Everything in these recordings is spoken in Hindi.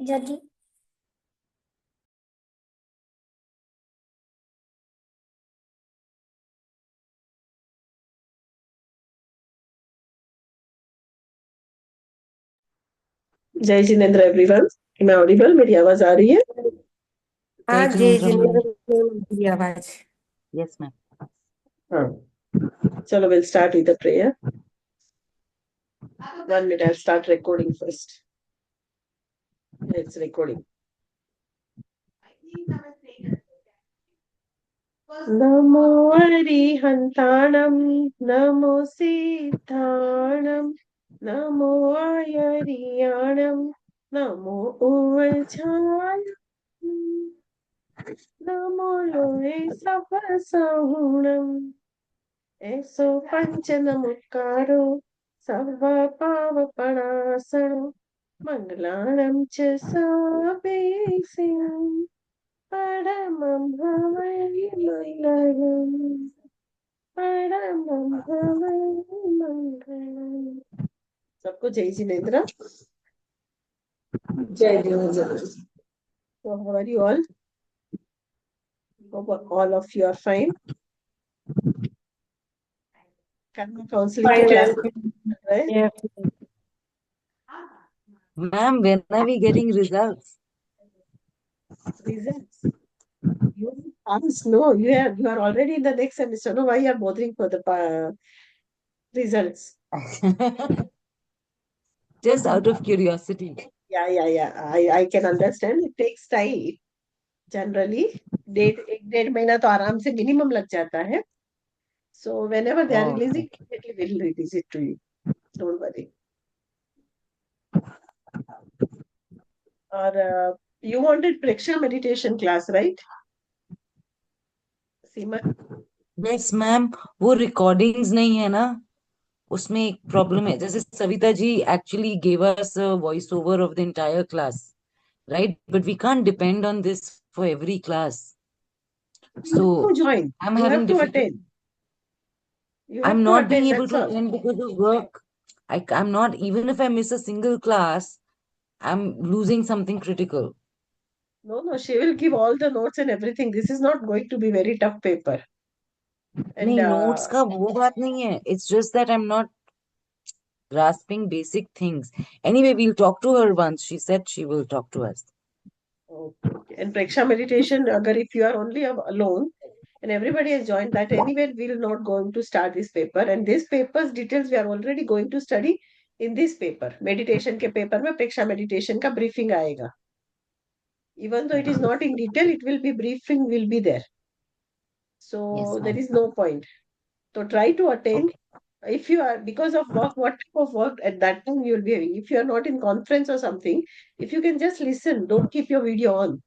Jadi जय जिनेन्द्र एवरीवन। मैं ऑडिबल? मेरी आवाज आ रही है? हाँ जय जय जिनेन्द्र जिनेन्द्र की आवाज। Yes, ma'am. हाँ, चलो we'll start with the prayer. 1 minute, I'll start recording first. It's recording. नमो अरिहन्ताणं नमो सिद्धाणं नमो आयर्याणं नमो उवचाय नमो लोहे सपसहुणम् ऐसो पञ्चनमुत्कारो सर्वपावपणासनो मङ्गलानं च सापेक्षिम् परमं भवै मङ्गलम् परमं भवै मङ्गलम्। सबको जय जिनेन्द्र। जय Jinendra. So how are you all? Hope all of you are fine. Karma counseling Fine, class, ma'am. right? Yeah. Ma'am, when are we getting results? Results. You asked, no, you are already in the next semester. No, why you are bothering for the results? Just out of curiosity. Yeah. I can understand. It takes time. Generally, एक डेढ़ महीना तो आराम से मिनिमम लग जाता है. So whenever they are Oh, releasing, immediately we'll release it to you. Don't worry. Or you wanted Preksha meditation class, right? Seema? yes, ma'am. वो recordings नहीं है ना, उसमें एक problem है. जैसे Savita ji actually gave us a voice over of the entire class, right? But we can't depend on this for every class. You have So to join. I'm You having have to difficulty. attend. You have I'm to not being attend, able that's to all. attend because of work. I'm not, even if I miss a single class, I'm losing something critical. No, she will give all the notes and everything. This is not going to be very tough paper. And नहीं, notes का वो बात नहीं है. It's just that I'm not grasping basic things. Anyway, we'll talk to her once. She said she will talk to us. okay. And Preksha meditation, agar if you are only alone and everybody has joined that, anyway, we'll not going to start this paper. And this paper's details we are already going to study in this paper. Meditation के paper में Preksha meditation का briefing आएगा. Even though it is not in detail, it will be briefing will be there. So Yes, there ma'am. is no point. So try to attend. Okay. If you are, because of work, what type of work at that time you will be having. If you are not in conference or something, if you can just listen, don't keep your video on.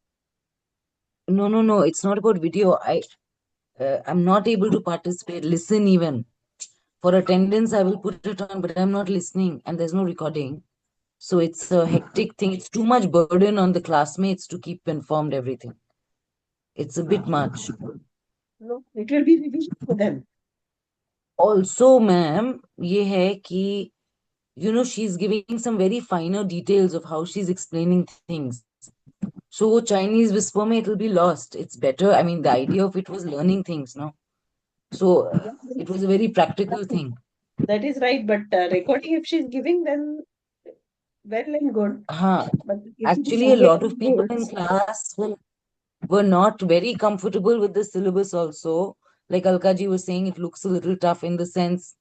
No. It's not about video. I'm not able to participate, listen even. For attendance, I will put it on, but I'm not listening, and there's no recording. So it's a hectic thing. It's too much burden on the classmates to keep informed everything. It's a bit much. No, it will be revision for them. Also, ma'am, ये है कि she's giving some very finer details of how she's explaining things. So Chinese whisper mein it will be lost. It's better. I mean, the idea of it was learning things, no? So it was a very practical thing. That is right, but recording if she's giving, then well and good. Huh. But if it is Actually, a lot of again people in notes, class were not very comfortable with the syllabus also. Like Alkaji was saying, it looks a little tough in the sense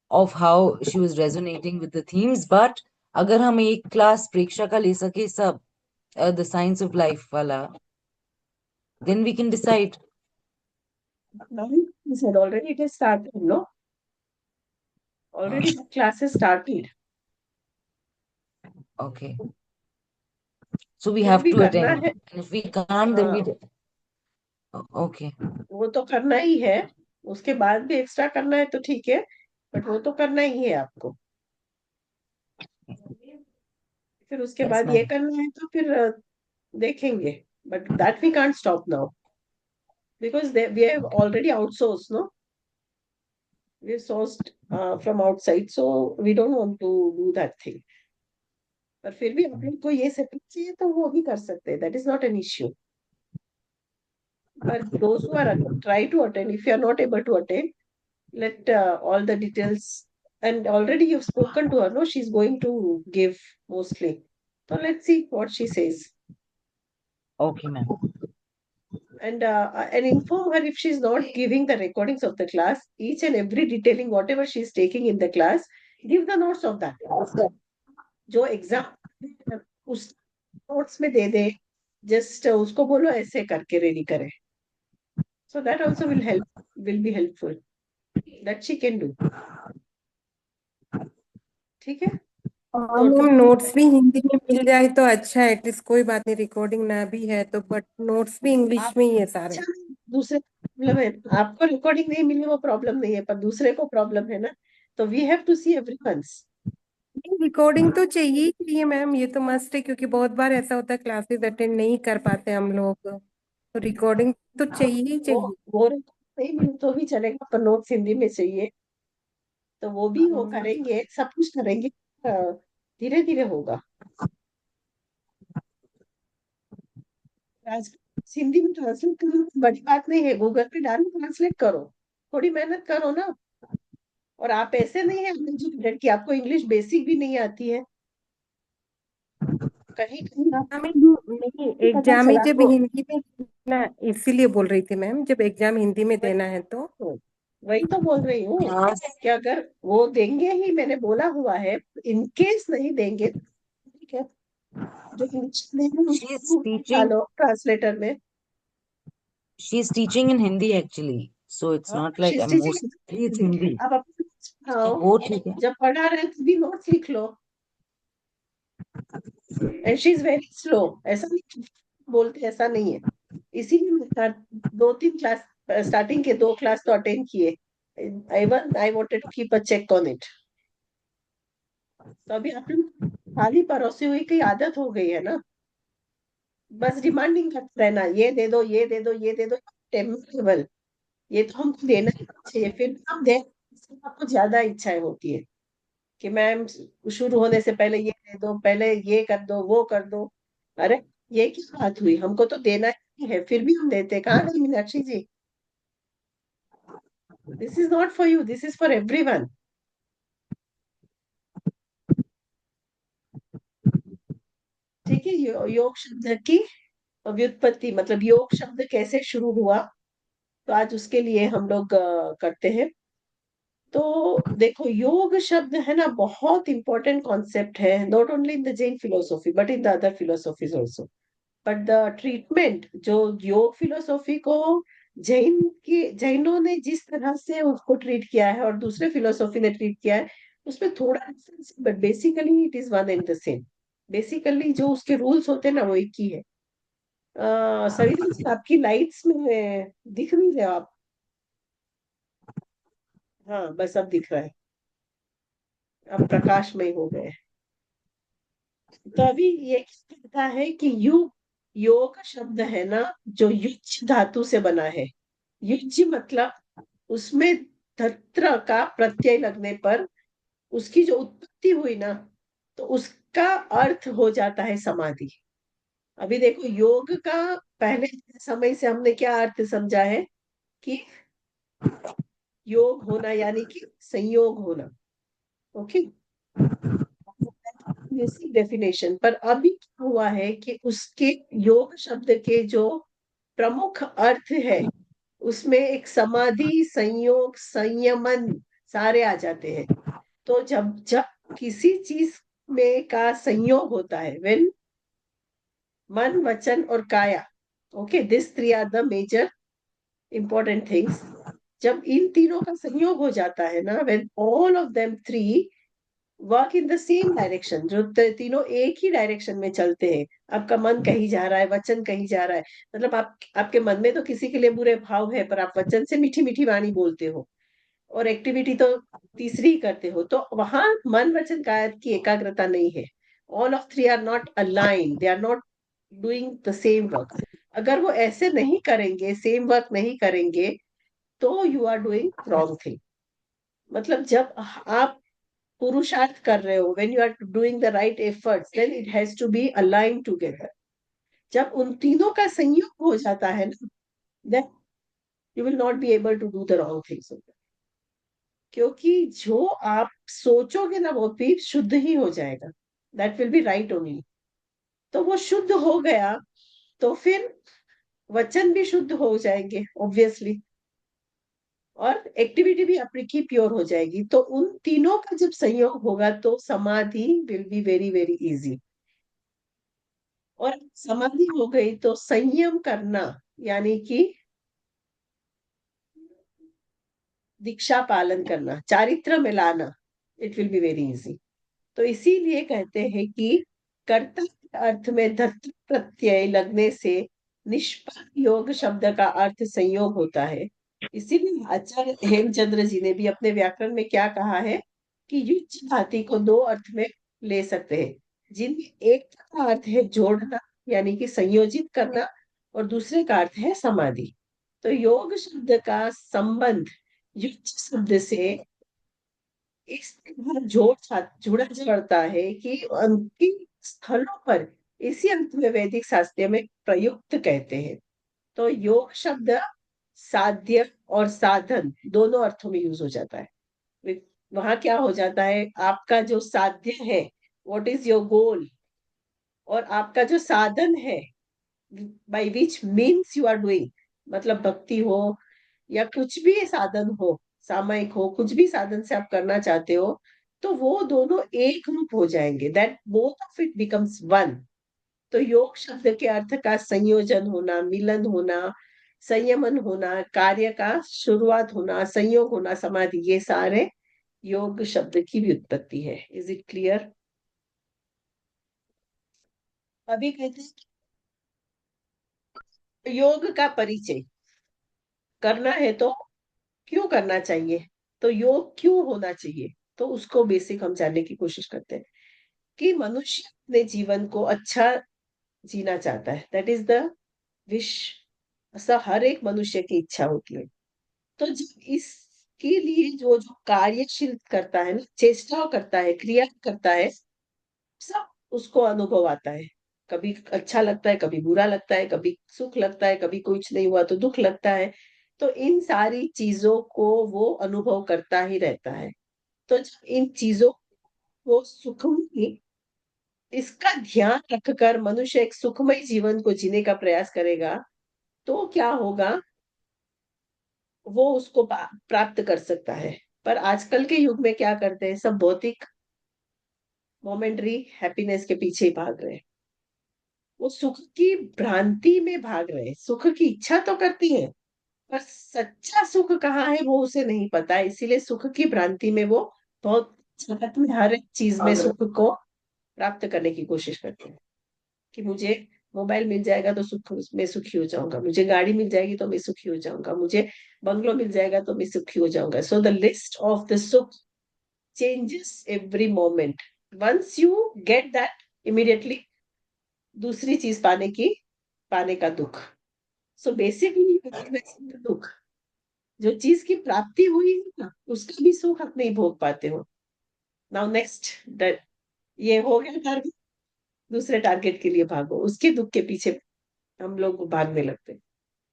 of how she was resonating with the themes. But अगर हम एक class प्रेक्षा का ले सके सब the science of life वाला, then we can decide. now he said already it has started, no? Already the class has started. Okay. So we फिर have भी to करना attend. है. And if we can't, then we. हाँ, Okay. वो तो करना ही है. उसके बाद भी एक्स्ट्रा करना है तो ठीक है, बट वो तो करना ही है आपको. फिर उसके Yes, बाद ये ma'am. करना है तो फिर देखेंगे. But that we can't stop now because we have already outsourced, no? We've sourced from outside, so we don't want to do that thing. पर फिर भी आप लोग को ये सेटिंग चाहिए तो वो भी कर सकते हैं. That is not an issue. But those who are try to attend, if you are not able to attend, let all the details. And already you've spoken to her, no? She's going to give mostly. So let's see what she says. Okay, ma'am. And inform her if she's not giving the recordings of the class, each and every detailing, whatever she's taking in the class, give the notes of that. जो एग्जाम उस नोट्स में दे दे, जस्ट उसको बोलो ऐसे करके रेडी करे. So that also will be helpful. That she can do. ठीक है. और तो मैम नोट्स भी हिंदी में मिल जाए तो अच्छा है. एटलीस्ट कोई बात नहीं, रिकॉर्डिंग ना भी है तो, बट नोट्स भी इंग्लिश आप में ही है सारे. अच्छा, दूसरे प्रॉब्लम है. आपको रिकॉर्डिंग नहीं मिली वो प्रॉब्लम नहीं है, पर दूसरे को प्रॉब्लम है ना. तो we have to see everyone's. Recording तो चाहिए ही चाहिए मैम, ये तो मस्ट है, क्योंकि बहुत बार ऐसा होता है क्लासेस अटेंड नहीं कर पाते हम लोग, तो रिकॉर्डिंग तो चाहिए ही वो चाहिए. वो नहीं मिले तो भी चलेगा, पर नोट्स हिंदी में चाहिए. तो वो भी वो करेंगे, सब कुछ करेंगे. धीरे धीरे होगा. आज हिंदी में ट्रांसलेट करना बड़ी बात नहीं है. गूगल पे डालो, ट्रांसलेट करो. थोड़ी मेहनत करो ना. और आप ऐसे नहीं है एजुकेटेड कि आपको इंग्लिश बेसिक भी नहीं आती है. कहीं कहीं हमें आपको नहीं, पता एग्जाम ही चला जब तो. हिंदी में ना, इसीलिए बोल रही थी मैम, जब एग्जाम हिंदी में देना है तो. वही तो बोल रही हूँ हाँ. कि अगर वो देंगे ही, मैंने बोला हुआ है. इन केस नहीं देंगे, ठीक है, जो इंग्लिश देंगे She's उसको teaching. डालो ट्रांसलेटर में. She's teaching in Hindi actually. So it's हाँ, not like I'm stitching. mostly it's Hindi. आप अपने तो पढ़ाओ. वो ठीक है. जब पढ़ा रहे तभी नोट्स लिख लो. And she is very slow. ऐसा नहीं बोलते, ऐसा नहीं है. इसीलिए मैं 2-3 क्लास, स्टार्टिंग के 2 क्लास तो अटेंड किए. I wanted to keep a check on it. तो अभी आप लोग खाली परोसी हुई की आदत हो गई है ना. बस डिमांडिंग करते रहना, ये दे दो, ये दे दो, ये दे दो. टेम्परेबल, ये तो हमको देना ही चाहिए. फिर भी हम दे, इसमें आपको ज्यादा इच्छाएं होती है कि मैम शुरू होने से पहले ये दे दो, पहले ये कर दो, वो कर दो. अरे ये क्या बात हुई, हमको तो देना ही है. फिर भी हम देते. कहाँ गई Meenakshi ji? This is not for you, this is for everyone. ठीक है. योग शब्द की व्युत्पत्ति, मतलब योग शब्द कैसे शुरू हुआ, तो आज उसके लिए हम लोग करते हैं. तो देखो, योग शब्द है ना, बहुत इंपॉर्टेंट कॉन्सेप्ट है, not only in the Jain philosophy but in the other philosophies also. But the treatment जो योग फिलोसॉफी को जैनों ने जिस तरह से उसको ट्रीट किया है और दूसरे फिलोसॉफी ने ट्रीट किया है, उसमें थोड़ा difference, but basically it is one and the same. Basically जो उसके रूल्स होते हैं ना, वो एक ही है. सविता जी, आपकी लाइट्स में दिख नहीं रहे आप. हाँ बस अब दिख रहा है, अब प्रकाशमय हो गए। तो अभी ये कहता है कि योग शब्द है ना, जो युज धातु से बना है। युज मतलब उसमें धत्र का प्रत्यय लगने पर उसकी जो उत्पत्ति हुई ना, तो उसका अर्थ हो जाता है समाधि। अभी देखो, योग का पहले समय से हमने क्या अर्थ समझा है कि योग होना यानी कि संयोग होना। Okay, basic definition. पर अभी क्या हुआ है कि उसके योग शब्द के जो प्रमुख अर्थ है, उसमें एक समाधि, संयोग, संयमन सारे आ जाते हैं। तो जब जब किसी चीज में का संयोग होता है, व्हेन मन, वचन और काया, okay, this three are the major important things. जब इन तीनों का संयोग हो जाता है ना, when all of them three work in the same direction, जो तीनों एक ही डायरेक्शन में चलते हैं। आपका मन कहीं जा रहा है, वचन कहीं जा रहा है, मतलब आपके मन में तो किसी के लिए बुरे भाव है, पर आप वचन से मीठी मीठी वाणी बोलते हो, और एक्टिविटी तो तीसरी ही करते हो, तो वहां मन, वचन, काया की एकाग्रता नहीं है। All of three are not align, they are not doing the same work. अगर वो ऐसे नहीं करेंगे, सेम वर्क नहीं करेंगे, तो you are doing wrong thing. मतलब जब आप पुरुषार्थ कर रहे हो, when you are doing the right efforts, then it has to be align together. जब उन तीनों का संयोग हो जाता है ना, then you will not be able to do the wrong things. क्योंकि जो आप सोचोगे ना, वो भी शुद्ध ही हो जाएगा, that will be right only. तो वो शुद्ध हो गया, तो फिर वचन भी शुद्ध हो जाएंगे ऑब्वियसली, और एक्टिविटी भी आपकी की प्योर हो जाएगी। तो उन तीनों का जब संयोग होगा, तो समाधि will be very very easy. और समाधि हो गई तो संयम करना, यानी कि दीक्षा पालन करना, चारित्र में लाना, it will be very easy. तो इसीलिए कहते हैं कि कर्ता के अर्थ में धर्त प्रत्यय लगने से निष्पन्न योग शब्द का अर्थ संयोग होता है। इसीलिए आचार्य हेमचंद्र जी ने भी अपने व्याकरण में क्या कहा है कि युज धातु को दो अर्थ में ले सकते हैं, जिनमें एक का अर्थ है जोड़ना, यानी कि संयोजित करना, और दूसरे का अर्थ है समाधि। तो योग शब्द का संबंध युज शब्द से इस तरह जुड़ा पड़ता है कि उनकी स्थलों पर इसी अर्थ में वैदिक शास्त्र में प्रयुक्त कहते हैं। तो योग शब्द साध्य और साधन दोनों अर्थों में यूज हो जाता है। वहां क्या हो जाता है, आपका जो साध्य है, व्हाट इज योर गोल, और आपका जो साधन है, by which means you are doing, मतलब भक्ति हो या कुछ भी साधन हो, सामयिक हो, कुछ भी साधन से आप करना चाहते हो, तो वो दोनों एक रूप हो जाएंगे, that both of it becomes one. तो योग शब्द के अर्थ का संयोजन होना, मिलन होना, संयमन होना, कार्य का शुरुआत होना, संयोग होना, समाधि, ये सारे योग शब्द की व्युत्पत्ति है। Is it clear? अभी कहते हैं कि योग का परिचय करना है, तो क्यों करना चाहिए, तो योग क्यों होना चाहिए, तो उसको बेसिक हम जानने की कोशिश करते हैं। कि मनुष्य अपने जीवन को अच्छा जीना चाहता है, दैट इज द विश। ऐसा हर एक मनुष्य की इच्छा होती है। तो जब इसके लिए जो जो कार्यशील करता है ना, चेष्टा करता है, क्रिया करता है, सब उसको अनुभव आता है। कभी अच्छा लगता है, कभी बुरा लगता है, कभी सुख लगता है, कभी कुछ नहीं हुआ तो दुख लगता है। तो इन सारी चीजों को वो अनुभव करता ही रहता है। तो जब इन चीजों को सुखमय, इसका ध्यान रखकर मनुष्य एक सुखमय जीवन को जीने का प्रयास करेगा, तो क्या होगा, वो उसको प्राप्त कर सकता है। पर आजकल के युग में क्या करते हैं, सब भौतिक मोमेंटरी हैप्पीनेस के पीछे ही भाग रहे हैं। वो सुख की भ्रांति में भाग रहे हैं, सुख की इच्छा तो करती है, पर सच्चा सुख कहाँ है वो उसे नहीं पता है। इसीलिए सुख की भ्रांति में वो बहुत जगत में हर एक चीज में सुख को प्राप्त करने की कोशिश करते हैं, कि मुझे मोबाइल मिल जाएगा तो सुख मैं सुखी हो जाऊंगा, मुझे गाड़ी मिल जाएगी तो मैं सुखी हो जाऊंगा, मुझे बंगलो मिल जाएगा तो मैं सुखी हो जाऊंगा. So the list of the सुख changes every moment. Once you get that, immediately दूसरी चीज पाने का दुख. सो बेसिकली दुख, जो चीज की प्राप्ति हुई है ना, उसका भी सुख आप नहीं भोग पाते हो. नाउ नेक्स्ट, ये हो गया टारगेट, दूसरे टारगेट के लिए भागो, उसके दुख के पीछे हम लोग भागने लगते हैं.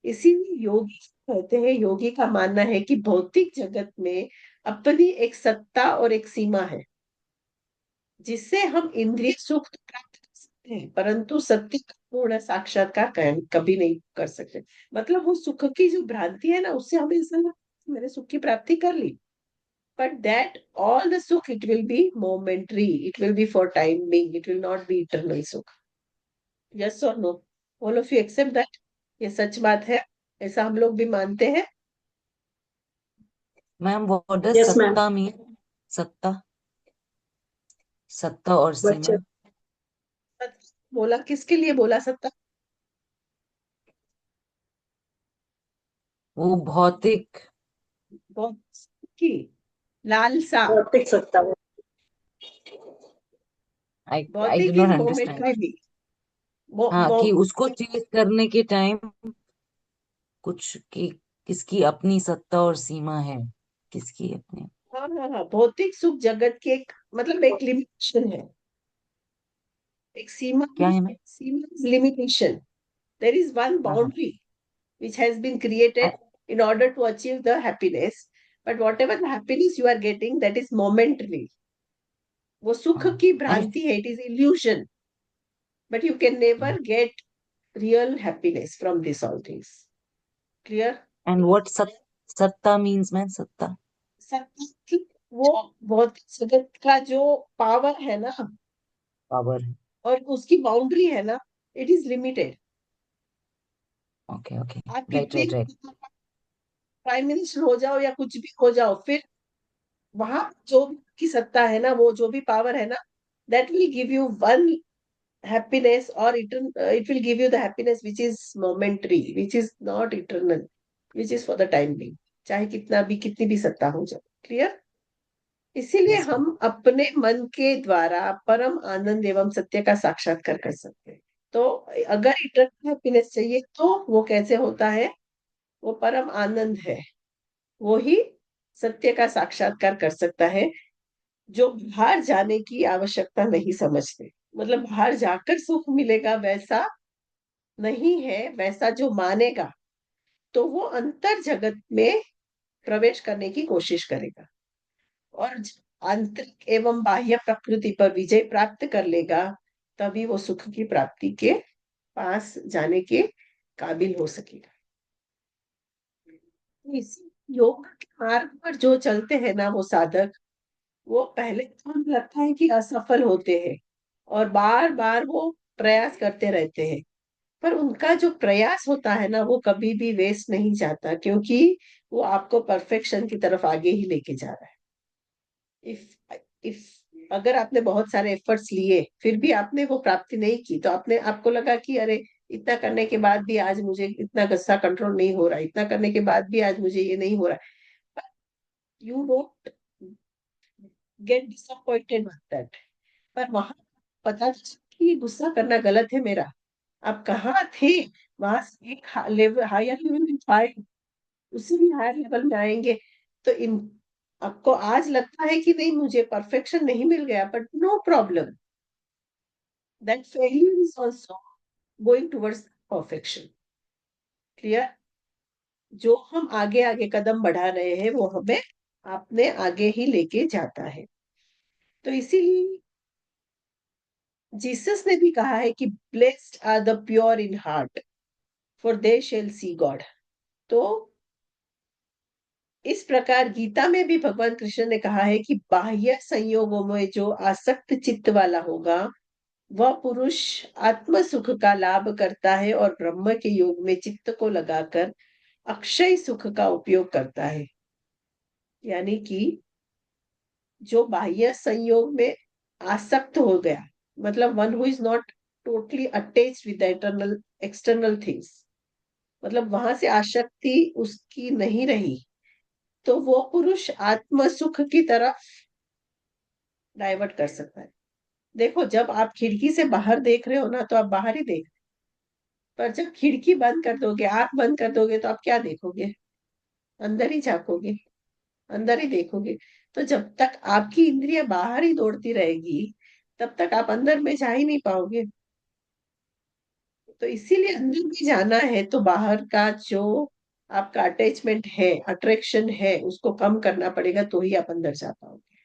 इसीलिए योगी कहते हैं, योगी का मानना है कि भौतिक जगत में अपनी एक सत्ता और एक सीमा है, जिससे हम इंद्रिय सुख तो प्राप्त कर सकते हैं, परंतु सत्य का पूर्ण साक्षात्कार कभी नहीं कर सकते. मतलब वो सुख की जो भ्रांति है ना, उससे हमें ऐसा लगता है कि मैंने सुख की प्राप्ति कर ली, but that all the sukh, it will be momentary, it will be for time being, it will not be eternal sukh. Yes or no? All of you accept that? ये सच बात है, ऐसा हम लोग भी मानते हैं. Ma'am what does Yes, ma'am. सत्ता मीन? सत्ता, सत्ता और बच्चे सीमा. बोला किसके लिए बोला सत्ता? वो भौतिक. बहुत की लालसा. भौतिक सत्ता है। आई डू भौतिक नॉट इज अंडरस्टैंड. मोमेंटरी भी. मो, हाँ, मो, कि उसको चेज करने के टाइम कुछ की, किसकी अपनी सत्ता और सीमा है, किसकी अपनी. हाँ हाँ हाँ, भौतिक सुख जगत के एक मतलब एक लिमिटेशन है, एक सीमा. क्या है मैम? सीमा is limitation. There is one हाँ हाँ. Boundary which has been created in order to achieve the happiness, but whatever the happiness you are getting, that is momentary. वो सुख की एंड भ्रांति है, it is illusion, but you can never get real happiness from this all things. Clear? And what सत्ता मीन्स मैम? सत्ता, सत्य, वो बहुत जगत का जो पावर है ना, पावर. और उसकी बाउंड्री है ना, it is limited. Okay okay. आप राइट कितने राइट राइट. प्राइम मिनिस्टर हो जाओ या कुछ भी हो जाओ, फिर वहां जो की सत्ता है ना, वो जो भी पावर है ना, that will give you one happiness, or it will give you the happiness which is momentary, which is not eternal, which is for the time being, चाहे कितनी भी सत्ता हो जाए. क्लियर? इसीलिए यस मैम. हम अपने मन के द्वारा परम आनंद एवं सत्य का साक्षात्कार कर सकते हैं. तो अगर इटर्नल हैप्पीनेस चाहिए तो वो कैसे होता है? वो परम आनंद है, वो ही सत्य का साक्षात्कार कर सकता है, जो बाहर जाने की आवश्यकता नहीं समझते. मतलब बाहर जाकर सुख मिलेगा वैसा नहीं है, वैसा जो मानेगा तो वो अंतर जगत में प्रवेश करने की कोशिश करेगा, और आंतरिक एवं बाह्य प्रकृति पर विजय प्राप्त कर लेगा, तभी वो सुख की प्राप्ति के पास जाने के काबिल हो सकेगा. तो इस योग के मार्ग पर जो चलते हैं ना वो साधक, वो पहले तो हमें लगता है कि असफल होते हैं और बार बार वो प्रयास करते रहते हैं, पर उनका जो प्रयास होता है ना, वो कभी भी वेस्ट नहीं जाता, क्योंकि वो आपको परफेक्शन की तरफ आगे ही लेके जा रहा है. इफ अगर आपने बहुत सारे एफर्ट्स लिए फिर भी आपने वो प्राप्ति नहीं की, तो आपको लगा कि अरे इतना करने के बाद भी आज मुझे इतना गुस्सा कंट्रोल नहीं हो रहा, इतना करने के बाद भी आज मुझे ये नहीं हो रहा. You don't get disappointed with that. पर वहां पता चला कि ये गुस्सा करना गलत है मेरा. आप कहाँ थे? वहां से एक लेवल हायर लेवल में आए, उससे भी हायर लेवल में आएंगे. तो इन आपको आज लगता है कि नहीं मुझे परफेक्शन नहीं मिल गया, but no problem, that failure is also going towards perfection. Clear? जो हम आगे आगे कदम बढ़ा रहे हैं वो हमें अपने आगे ही लेके जाता है. तो इसीलिए जीसस ने भी कहा है कि blessed are the pure in heart, for they shall see God. तो इस प्रकार गीता में भी भगवान कृष्ण ने कहा है कि बाह्य संयोगों में जो आसक्त चित्त वाला होगा, वह पुरुष आत्म सुख का लाभ करता है और ब्रह्म के योग में चित्त को लगाकर अक्षय सुख का उपयोग करता है. यानी कि जो बाह्य संयोग में आसक्त हो गया, मतलब one who is not totally attached with the eternal external things, मतलब वहां से आसक्ति उसकी नहीं रही, तो वो पुरुष आत्म सुख की तरफ डाइवर्ट कर सकता है। देखो, जब आप खिड़की से बाहर देख रहे हो ना, तो आप बाहर ही देख, पर जब खिड़की बंद कर दोगे, आंख बंद कर दोगे, तो आप क्या देखोगे? अंदर ही झांकोगे, अंदर ही देखोगे। तो जब तक आपकी इंद्रिय बाहर ही दौड़ती रहेगी, तब तक आप अंदर में जा ही नहीं पाओगे। तो इसीलिए अंदर भी जाना है तो बाहर का जो आपका अटैचमेंट है, अट्रैक्शन है, उसको कम करना पड़ेगा, तो ही आप अंदर जा पाओगे।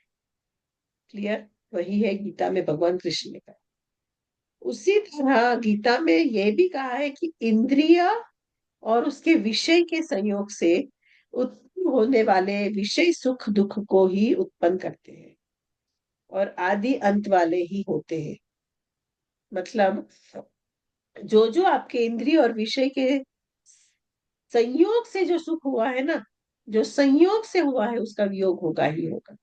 क्लियर? वही है गीता में भगवान कृष्ण ने कहा। उसी तरह गीता में यह भी कहा है कि इंद्रिय और उसके विषय के संयोग से उत्पन्न होने वाले विषय सुख दुख को ही उत्पन्न करते हैं, और आदि अंत वाले ही होते हैं। मतलब जो जो आपके इंद्रिय और विषय के संयोग से जो सुख हुआ है ना, जो संयोग से हुआ है, उसका वियोग होगा ही होगा।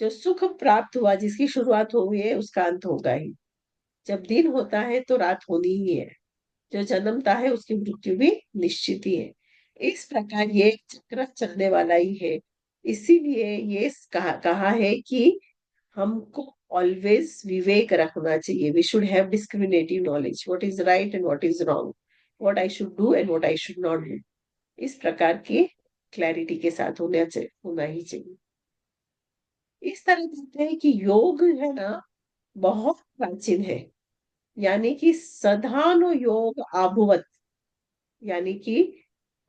जो सुख प्राप्त हुआ, जिसकी शुरुआत हुई है, उसका अंत होगा ही। जब दिन होता है तो रात होनी ही है। जो जन्मता है उसकी मृत्यु भी निश्चित ही है। इस प्रकार ये चक्र चलने वाला ही है। इसीलिए ये कहा है कि हमको ऑलवेज विवेक रखना चाहिए। We should have discriminative knowledge, what is right and what is wrong, what I should do and what I should not do. इस प्रकार की क्लैरिटी के साथ होना ही चाहिए। इस तरह कहते हैं कि योग है ना, बहुत प्राचीन है। यानी कि सधानो योग आभुवत, यानी कि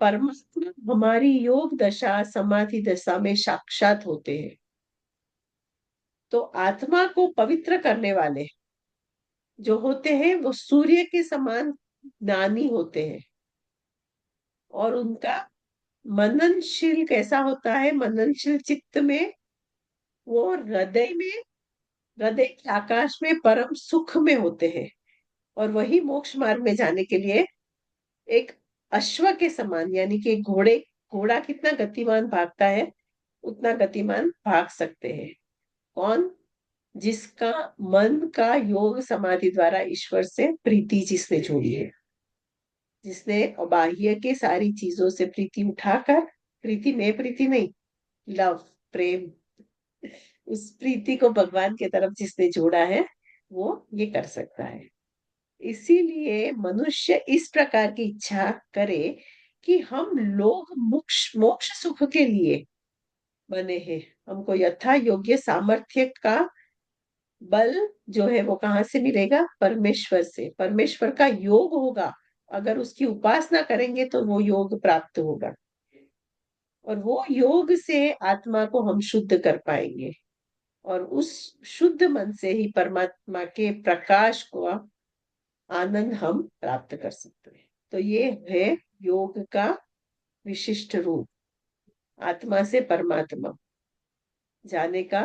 परमात्मा हमारी योग दशा समाधि दशा में साक्षात होते हैं। तो आत्मा को पवित्र करने वाले जो होते हैं, वो सूर्य के समान ज्ञानी होते हैं। और उनका मननशील कैसा होता है? मननशील चित्त में वो हृदय के आकाश में परम सुख में होते हैं। और वही मोक्ष मार्ग में जाने के लिए एक अश्व के समान, यानी कि घोड़ा कितना गतिमान भागता है, उतना गतिमान भाग सकते हैं। कौन? जिसका मन का योग समाधि द्वारा ईश्वर से प्रीति जिसने जोड़ी है, जिसने बाह्य के सारी चीजों से प्रीति उठाकर, प्रीति में प्रीति नहीं, लव, प्रेम, उस प्रीति को भगवान के तरफ जिसने जोड़ा है, वो ये कर सकता है। इसीलिए मनुष्य इस प्रकार की इच्छा करे कि हम लोग मोक्ष मोक्ष सुख के लिए बने हैं। हमको यथा योग्य सामर्थ्य का बल जो है वो कहाँ से मिलेगा? परमेश्वर से। परमेश्वर का योग होगा, अगर उसकी उपासना करेंगे तो वो योग प्राप्त होगा, और वो योग से आत्मा को हम शुद्ध कर पाएंगे, और उस शुद्ध मन से ही परमात्मा के प्रकाश को, आनंद हम प्राप्त कर सकते हैं। तो ये है योग का विशिष्ट रूप, आत्मा से परमात्मा जाने का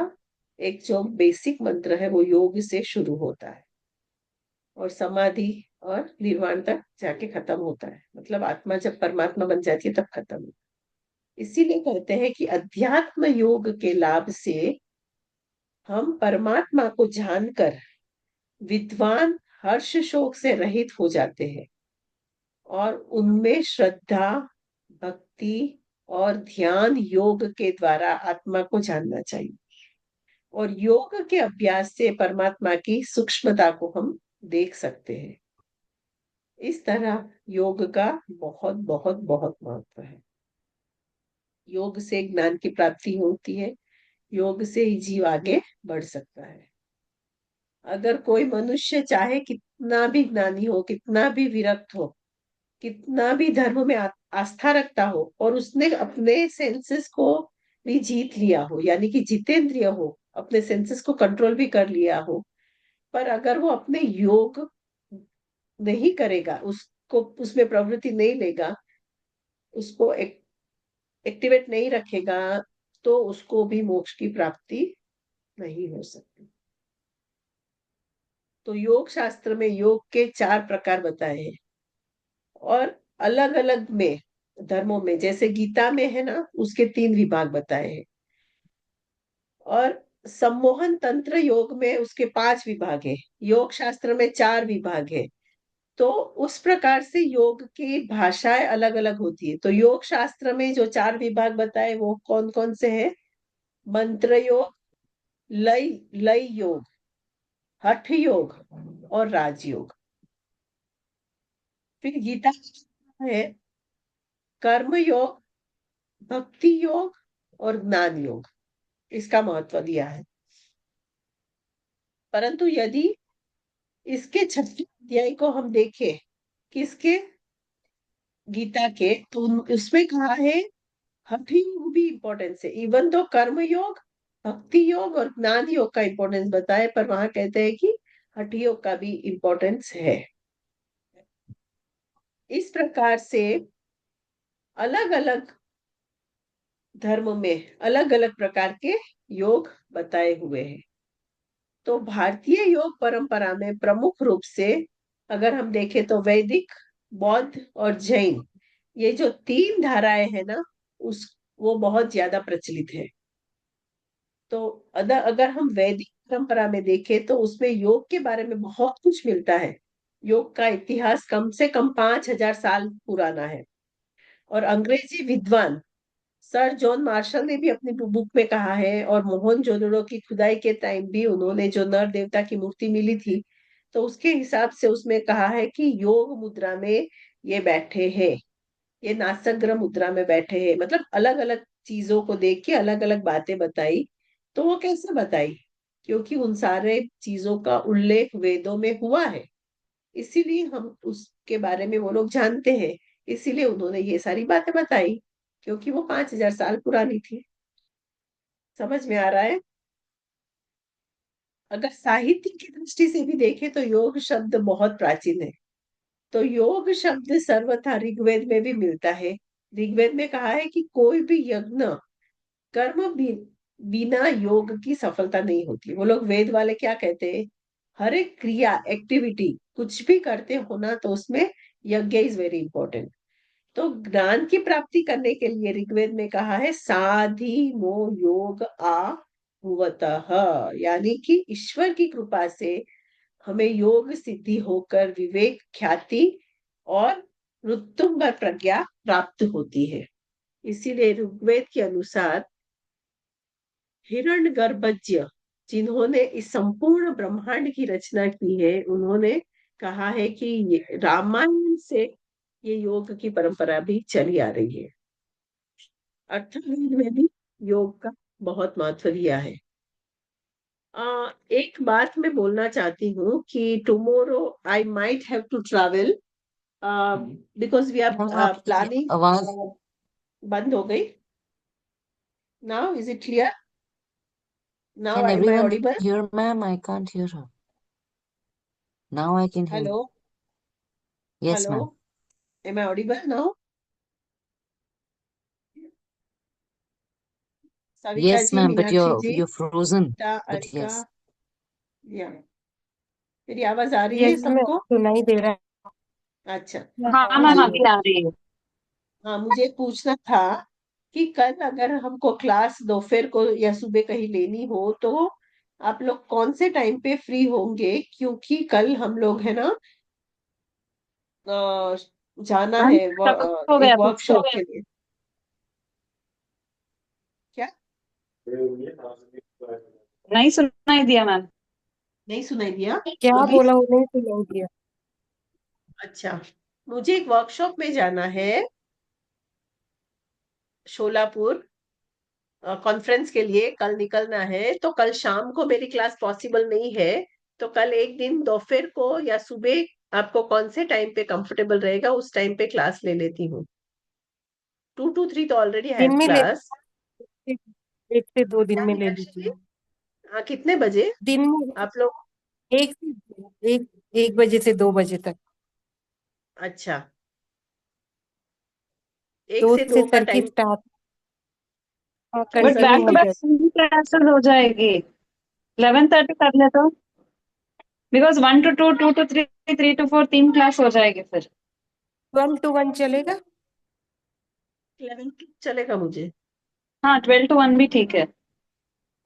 एक जो बेसिक मंत्र है, वो योग से शुरू होता है और समाधि और निर्वाण तक जाके खत्म होता है। मतलब आत्मा जब परमात्मा बन जाती है तब खत्म होता है। इसीलिए कहते हैं कि अध्यात्म योग के लाभ से हम परमात्मा को जानकर विद्वान हर्ष शोक से रहित हो जाते हैं, और उनमें श्रद्धा, भक्ति और ध्यान योग के द्वारा आत्मा को जानना चाहिए। और योग के अभ्यास से परमात्मा की सूक्ष्मता को हम देख सकते हैं। इस तरह योग का बहुत बहुत बहुत महत्व है। योग से ज्ञान की प्राप्ति होती है, योग से ही जीव आगे बढ़ सकता है। अगर कोई मनुष्य चाहे कितना भी ज्ञानी हो, कितना भी विरक्त हो, कितना भी धर्म में आस्था रखता हो, और उसने अपने सेंसेस को भी जीत लिया हो, यानी कि जितेंद्रिय हो, अपने सेंसेस को कंट्रोल भी कर लिया हो, पर अगर वो अपने योग नहीं करेगा, उसको उसमें प्रवृत्ति नहीं लेगा, उसको एक्टिवेट नहीं रखेगा, तो उसको भी मोक्ष की प्राप्ति नहीं हो सकती। तो योग शास्त्र में योग के 4 प्रकार बताए हैं, और अलग अलग में धर्मों में, जैसे गीता में है ना, उसके 3 विभाग बताए हैं। और सम्मोहन तंत्र योग में उसके 5 विभाग है, योग शास्त्र में 4 विभाग है। तो उस प्रकार से योग की भाषाएं अलग अलग होती है। तो योग शास्त्र में जो 4 विभाग बताए वो कौन कौन से हैं? मंत्र योग, लय लय योग, हठ योग और राजयोग। फिर गीता है कर्म योग, भक्ति योग और ज्ञान योग। इसका महत्व दिया है। परंतु यदि इसके 36 अध्याय को हम देखें, किसके? गीता के, तो उसमें कहा है हठ योग भी इम्पोर्टेंस है। इवन तो कर्म योग, भक्ति योग और ज्ञान योग का इम्पोर्टेंस बताए, पर वहां कहते हैं कि हठ योग का भी इम्पोर्टेंस है। इस प्रकार से अलग अलग धर्म में अलग अलग प्रकार के योग बताए हुए हैं। तो भारतीय योग परंपरा में प्रमुख रूप से अगर हम देखें तो वैदिक, बौद्ध और जैन, ये जो 3 धाराएं हैं ना, उस वो बहुत ज्यादा प्रचलित है। तो अगर हम वैदिक परंपरा में देखें तो उसमें योग के बारे में बहुत कुछ मिलता है। योग का इतिहास कम से कम 5,000 साल पुराना है। और अंग्रेजी विद्वान सर जॉन मार्शल ने भी अपनी बुक में कहा है, और मोहनजोदड़ो की खुदाई के टाइम भी उन्होंने जो नर देवता की मूर्ति मिली थी, तो उसके हिसाब से उसमें कहा है कि योग मुद्रा में ये बैठे हैं, ये नासग्र मुद्रा में बैठे हैं। मतलब अलग अलग चीजों को देख के अलग अलग बातें बताई। तो वो कैसे बताई? क्योंकि उन सारे चीजों का उल्लेख वेदों में हुआ है, इसीलिए हम उसके बारे में वो लोग जानते हैं। इसीलिए उन्होंने ये सारी बातें बताई, क्योंकि वो 5,000 साल पुरानी थी। समझ में आ रहा है? अगर साहित्य की दृष्टि से भी देखें तो योग शब्द बहुत प्राचीन है। तो योग शब्द सर्वथा ऋग्वेद में भी मिलता है। ऋग्वेद में कहा है कि कोई भी यज्ञ कर्म बिना योग की सफलता नहीं होती। वो लोग वेद वाले क्या कहते हैं? हर एक क्रिया, एक्टिविटी कुछ भी करते हो ना, तो उसमें यज्ञ इज वेरी इंपॉर्टेंट। तो ज्ञान की प्राप्ति करने के लिए ऋग्वेद में कहा है साधि मो योग आ भुवतः, यानी कि ईश्वर की कृपा से हमें योग सिद्धि होकर विवेक, ख्याति और उत्तुंग प्रज्ञा प्राप्त होती है। इसीलिए ऋग्वेद के अनुसार हिरण्यगर्भज्ञ, जिन्होंने इस संपूर्ण ब्रह्मांड की रचना की है, उन्होंने कहा है कि रामायण से ये योग की परंपरा भी चली आ रही है। अथर्ववेद में भी योग का बहुत महत्व दिया है। एक बात मैं बोलना चाहती हूँ कि tomorrow I might have to travel, because we ma'am are आपकी प्लानिंग। आवाज बंद हो गई। Now is it clear? Now can am I everyone audible? hear ma'am? I can't hear her. Now I can hear. Hello? Yes hello? ma'am. Am I audible now? Savita Yes ji, ma'am, but Meenakshi ji, you're frozen. Geeta, But Alka, yes. या मेरी आवाज आ रही है यस में सबको? सुनाई दे रहा अच्छा। हाँ मैम मुझे अभी आ रही है। हाँ, मुझे पूछना था कि कल अगर हमको क्लास दोपहर को या सुबह कहीं लेनी हो, तो आप लोग कौन से टाइम पे फ्री होंगे? क्योंकि कल हम लोग है ना, जाना मैम है स्टक हो एक गया फिर से। वर्कशॉप के लिए। क्या? नहीं सुनाई दिया मैम। नहीं सुनाई दिया? है। क्या अभी? बोला उन्हें सुनाई दिया। अच्छा, मुझे एक वर्कशॉप में जाना है शोलापुर, कॉन्फ्रेंस के लिए कल निकलना है। तो कल शाम को मेरी क्लास पॉसिबल नहीं है। तो कल एक दिन दोपहर को या सुबह आपको कौन से टाइम पे कंफर्टेबल रहेगा, उस टाइम पे क्लास ले लेती हूँ। 2 to 3 तो ऑलरेडी हैव दिन में ले क्लास। 1 से 2 दिन क्या में ले मीनाक्षी जी? लीजिए। हाँ, कितने बजे दिन में आप लोग? 1 से 2 बजे तक। अच्छा, एक दो से से दो का सर की टाइम। स्टार्ट क्या बट सर कंटिन्यू बैक की? टू हो बैक जाए। 3 क्लासेस हो जाएगी। 11:30 कर ले तो, because 1 to 2, 2 to 3, 3 to 4 3 class हो जाएगी फिर। 12 to 1 चलेगा। 11 चलेगा मुझे। हाँ 12 to 1 भी ठीक है।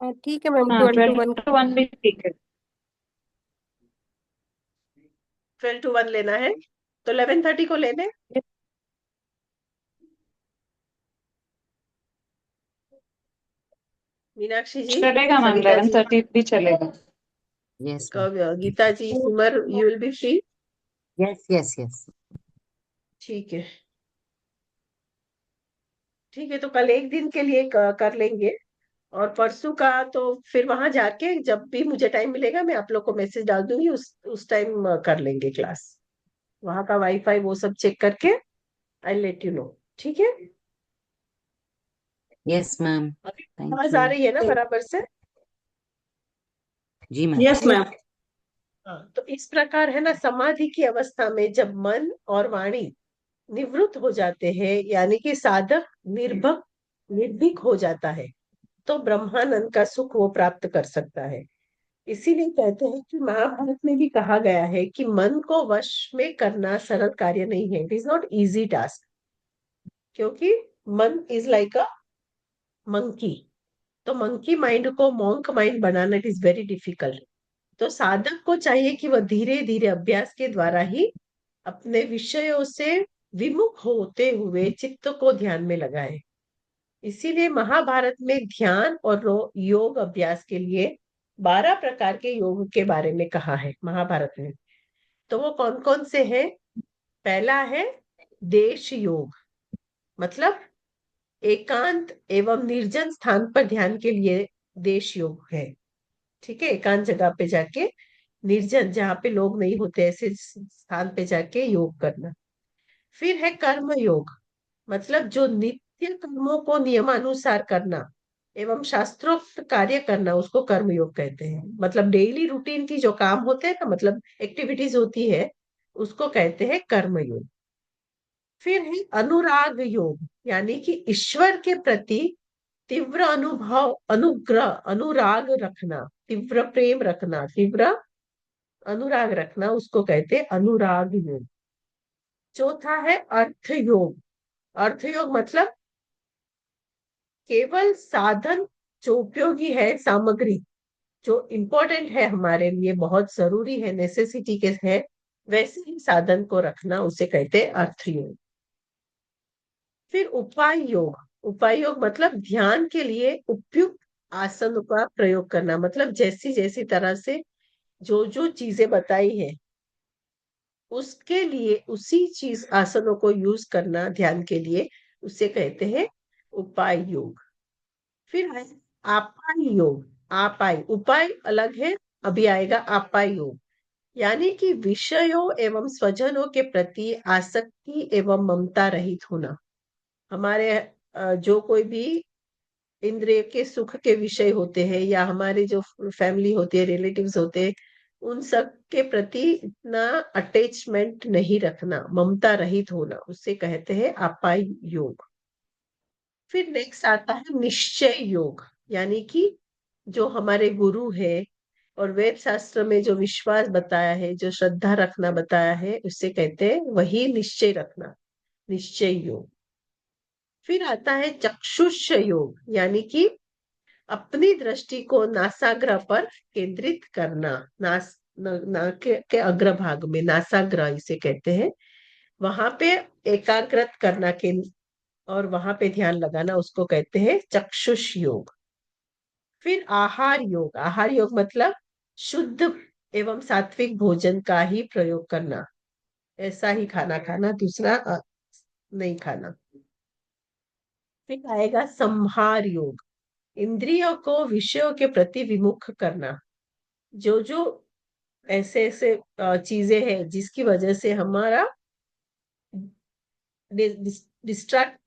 हाँ ठीक है मैम, हाँ 12 to 1। 12 to 1 भी ठीक है। 12 to 1 लेना है, तो 11:30 को लेने। मीनाक्षी जी, चलेगा मैम, सविता जी, 11:30 भी चलेगा। Yes ma'am. कब, Geeta ji, Simar, you will be free? Yes yes yes. ठीक है, ठीक है, तो कल एक दिन के लिए कर लेंगे। और परसों का तो फिर वहां जाके जब भी मुझे टाइम मिलेगा मैं आप लोग को मैसेज डाल दूंगी, उस टाइम कर लेंगे क्लास। वहां का वाईफाई वो सब चेक करके आई लेट यू नो। ठीक है, यस मैम। अभी थैंक आवाज यू। आ रही है ना बराबर से? जी मैम। Yes ma'am. हाँ, तो इस प्रकार है ना, समाधि की अवस्था में जब मन और वाणी निवृत्त हो जाते हैं, यानी कि साधक निर्भीक हो जाता है, तो ब्रह्मानंद का सुख वो प्राप्त कर सकता है। इसीलिए कहते हैं कि महाभारत में भी कहा गया है कि मन को वश में करना सरल कार्य नहीं है, it is not easy task. क्योंकि मन इज लाइक अ मंकी, तो मंकी माइंड को monk mind banana it is very difficult. तो साधक को चाहिए कि वह धीरे धीरे अभ्यास के द्वारा ही अपने विषयों से विमुख होते हुए चित्त को ध्यान में लगाए। इसीलिए महाभारत में ध्यान और योग अभ्यास के लिए 12 प्रकार के योग के बारे में कहा है महाभारत में। तो वो कौन कौन से हैं? पहला है देश योग, मतलब एकांत एवं निर्जन स्थान पर ध्यान के लिए देश योग है। ठीक है, एकांत जगह पे जाके, निर्जन जहाँ पे लोग नहीं होते ऐसे स्थान पे जाके योग करना। फिर है कर्म योग, मतलब जो नित्य कर्मों को नियमानुसार करना एवं शास्त्रोक्त कार्य करना, उसको कर्म योग कहते हैं। मतलब डेली रूटीन की जो काम होते हैं ना, मतलब एक्टिविटीज होती है, उसको कहते हैं कर्म योग। फिर है अनुराग योग, यानी कि ईश्वर के प्रति तीव्र अनुभव, अनुग्रह, अनुराग रखना, तीव्र प्रेम रखना, तीव्र अनुराग रखना, उसको कहते हैं अनुराग योग। चौथा है अर्थ योग। अर्थ योग मतलब केवल साधन जो उपयोगी है, सामग्री जो इम्पोर्टेंट है हमारे लिए, बहुत जरूरी है, नेसेसिटी के है, वैसे ही साधन को रखना, उसे कहते हैं अर्थ योग। फिर उपाय योग। उपाय योग मतलब ध्यान के लिए उपयुक्त आसन का प्रयोग करना, मतलब जैसी जैसी तरह से जो जो चीजें बताई है उसके लिए उसी चीज आसनों को यूज करना ध्यान के लिए, उसे कहते हैं उपाय योग। फिर है आपाय योग। आपाय, उपाय अलग है, अभी आएगा आपाय योग, यानी कि विषयों एवं स्वजनों के प्रति आसक्ति एवं ममता रहित होना। हमारे जो कोई भी इंद्रिय के सुख के विषय होते हैं, या हमारे जो फैमिली होती है, रिलेटिव्स होते हैं, उन सब के प्रति इतना अटैचमेंट नहीं रखना, ममता रहित होना, उसे कहते हैं आपाय योग। फिर नेक्स्ट आता है निश्चय योग, यानी कि जो हमारे गुरु है और वेद शास्त्र में जो विश्वास बताया है, जो श्रद्धा रखना बताया है, उसे कहते हैं वही निश्चय रखना, निश्चय योग। फिर आता है चक्षुष योग, यानी कि अपनी दृष्टि को नासाग्र पर केंद्रित करना। नाक के अग्रभाग में नासाग्र इसे कहते हैं, वहां पे एकाग्रत करना के और वहां पे ध्यान लगाना, उसको कहते हैं चक्षुष योग। फिर आहार योग। आहार योग मतलब शुद्ध एवं सात्विक भोजन का ही प्रयोग करना, ऐसा ही खाना खाना, दूसरा नहीं खाना। फिर आएगा संहार योग, इंद्रियों को विषयों के प्रति विमुख करना। जो जो ऐसे ऐसे चीजें हैं जिसकी वजह से हमारा डिस्ट्रैक्ट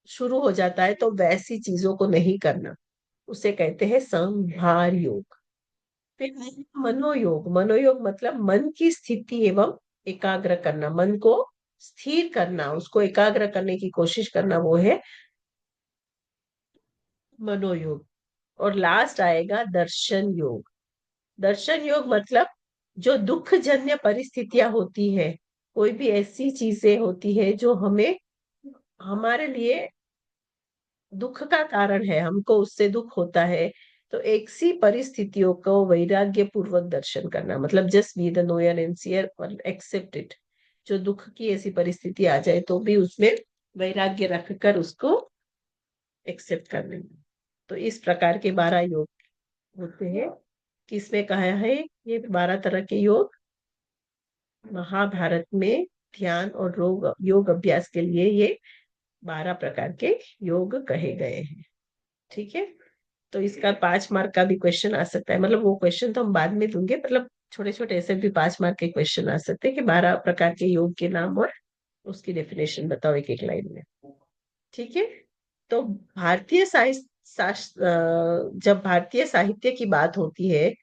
शुरू हो जाता है, तो वैसी चीजों को नहीं करना, उसे कहते हैं संहार योग। फिर आएगा मनोयोग। मनोयोग मतलब मन की स्थिति एवं एकाग्र करना, मन को स्थिर करना, उसको एकाग्र करने की कोशिश करना, वो है मनोयोग। और लास्ट आएगा दर्शन योग। दर्शन योग मतलब जो दुख जन्य परिस्थितियां होती है, कोई भी ऐसी चीजें होती है जो हमें, हमारे लिए दुख का कारण है, हमको उससे दुख होता है, तो एक सी परिस्थितियों को वैराग्य पूर्वक दर्शन करना, मतलब just be the knower and seer और एक्सेप्ट इट। जो दुख की ऐसी परिस्थिति आ जाए तो भी उसमें वैराग्य रखकर उसको एक्सेप्ट कर लेना। तो इस प्रकार के 12 योग होते हैं। किसमें कहा है ये 12 तरह के योग? महाभारत में ध्यान और योग अभ्यास के लिए ये 12 प्रकार के योग कहे गए हैं। ठीक है, तो इसका 5 मार्क का भी क्वेश्चन आ सकता है। मतलब वो क्वेश्चन तो हम बाद में दूंगे, मतलब छोटे छोटे ऐसे भी 5 मार्क के क्वेश्चन आ सकते हैं कि 12 प्रकार के योग के नाम और उसकी डेफिनेशन बताओ एक एक लाइन में। ठीक है, तो भारतीय साहित्य जब भारतीय साहित्य की बात होती है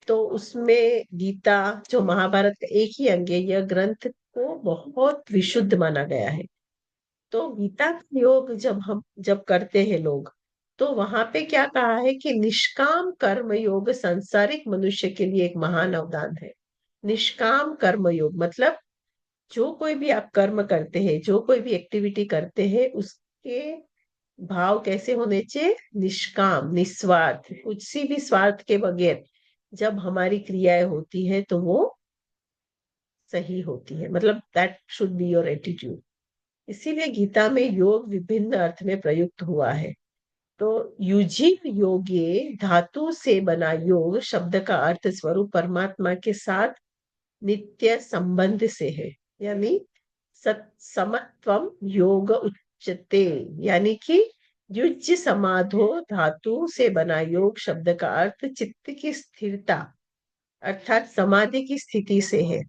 तो उसमें गीता जो महाभारत का एक ही अंग है, यह ग्रंथ को बहुत विशुद्ध माना गया है। तो गीता का योग जब करते हैं लोग, तो वहां पे क्या कहा है कि निष्काम कर्म योग सांसारिक मनुष्य के लिए एक महान अवदान है। निष्काम कर्म योग मतलब जो कोई भी आप कर्म करते हैं, जो कोई भी एक्टिविटी करते हैं, उसके भाव कैसे होने चाहिए? निष्काम, निस्वार्थ, कुछ सी भी स्वार्थ के बगैर जब हमारी क्रियाएं होती है तो वो सही होती है। मतलब that should be your attitude. इसीलिए गीता में योग विभिन्न अर्थ में प्रयुक्त हुआ है। तो युजिव योगे धातु से बना योग शब्द का अर्थ स्वरूप परमात्मा के साथ नित्य संबंध से है। यानी समत्वम योग उच्यते, यानी कि युज्य समाधो धातु से बना योग शब्द का अर्थ चित्त की स्थिरता अर्थात समाधि की स्थिति से है।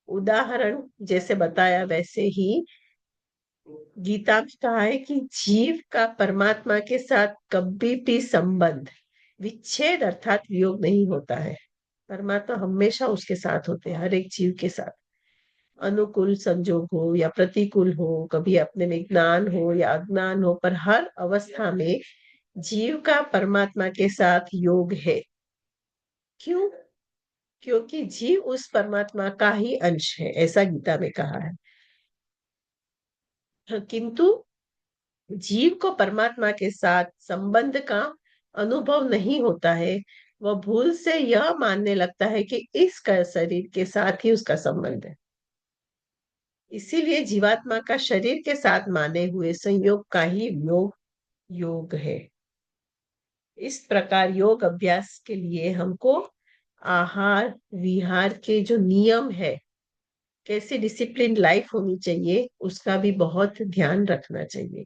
उदाहरण जैसे बताया वैसे ही गीता में कहा है कि जीव का परमात्मा के साथ कभी भी संबंध विच्छेद अर्थात वियोग नहीं होता है। परमात्मा हमेशा उसके साथ होते हैं, हर एक जीव के साथ। अनुकूल संजोग हो या प्रतिकूल हो, कभी अपने में ज्ञान हो या अज्ञान हो, पर हर अवस्था में जीव का परमात्मा के साथ योग है। क्यों? क्योंकि जीव उस परमात्मा का ही अंश है, ऐसा गीता में कहा है। किंतु जीव को परमात्मा के साथ संबंध का अनुभव नहीं होता है। वह भूल से यह मानने लगता है कि इसका शरीर के साथ ही उसका संबंध है। इसीलिए जीवात्मा का शरीर के साथ माने हुए संयोग का ही योग है। इस प्रकार योग अभ्यास के लिए हमको आहार विहार के जो नियम है, कैसे डिसिप्लिन लाइफ होनी चाहिए, उसका भी बहुत ध्यान रखना चाहिए।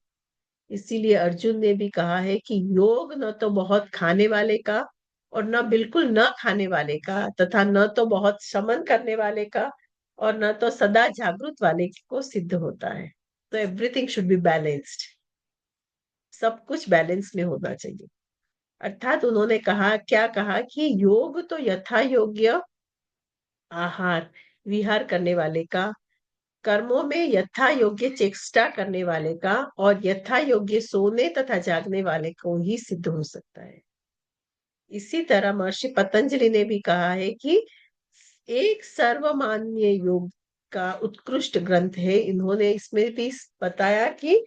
इसीलिए अर्जुन ने भी कहा है कि योग न तो बहुत खाने वाले का और न बिल्कुल न खाने वाले का, तथा न तो बहुत शमन करने वाले का और न तो सदा जागृत वाले को सिद्ध होता है। तो एवरीथिंग शुड बी बैलेंस्ड, सब कुछ बैलेंस में होना चाहिए। अर्थात उन्होंने कहा, क्या कहा कि योग तो यथा योग्य आहार विहार करने वाले का, कर्मों में यथा योग्य चेष्टा करने वाले का और यथा योग्य सोने तथा जागने वाले को ही सिद्ध हो सकता है। इसी तरह महर्षि पतंजलि ने भी कहा है कि एक सर्वमान्य योग का उत्कृष्ट ग्रंथ है। इन्होंने इसमें भी बताया कि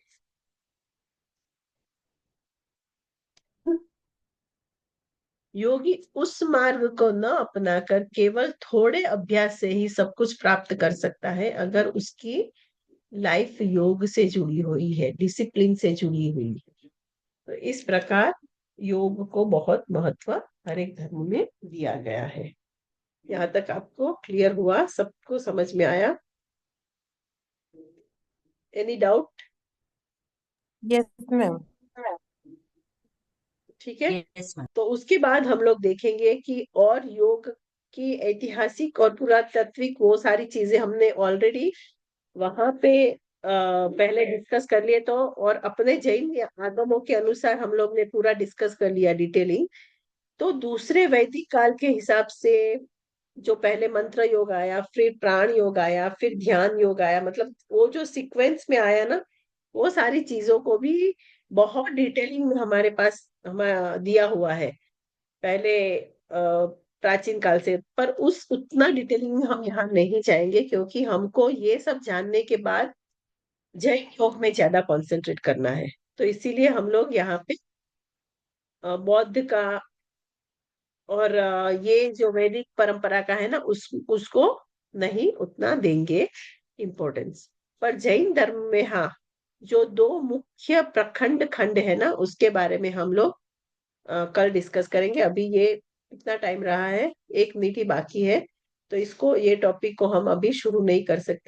योगी उस मार्ग को न अपनाकर केवल थोड़े अभ्यास से ही सब कुछ प्राप्त कर सकता है, अगर उसकी लाइफ योग से जुड़ी हुई है, डिसिप्लिन से जुड़ी हुई है। तो इस प्रकार योग को बहुत महत्व हर एक धर्म में दिया गया है। यहाँ तक आपको क्लियर हुआ? सबको समझ में आया? Any doubt? Yes ma'am. ठीक है, यस मैम। तो उसके बाद हम लोग देखेंगे कि और योग की ऐतिहासिक और पुरातात्विक वो सारी चीजें हमने ऑलरेडी वहां पे पहले डिस्कस कर लिए। तो और अपने जैन आगमों के अनुसार हम लोग ने पूरा डिस्कस कर लिया डिटेलिंग। तो दूसरे वैदिक काल के हिसाब से जो पहले मंत्र योग आया, फिर प्राण योग आया, फिर ध्यान योग आया, मतलब वो जो सीक्वेंस में आया ना, वो सारी चीजों को भी बहुत डिटेलिंग में हमारे पास दिया हुआ है पहले प्राचीन काल से। पर उस उतना डिटेलिंग में हम यहाँ नहीं जाएंगे, क्योंकि हमको ये सब जानने के बाद जैन योग में ज्यादा कॉन्सेंट्रेट करना है। तो इसीलिए हम लोग यहाँ पे बौद्ध का और ये जो वैदिक परंपरा का है ना, उसको नहीं उतना देंगे इम्पोर्टेंस। पर जैन धर्म में हाँ, जो दो मुख्य प्रखंड खंड है ना, उसके बारे में हम लोग कल डिस्कस करेंगे। अभी ये इतना टाइम रहा है, 1 मिनट ही बाकी है, तो इसको, ये टॉपिक को हम अभी शुरू नहीं कर सकते।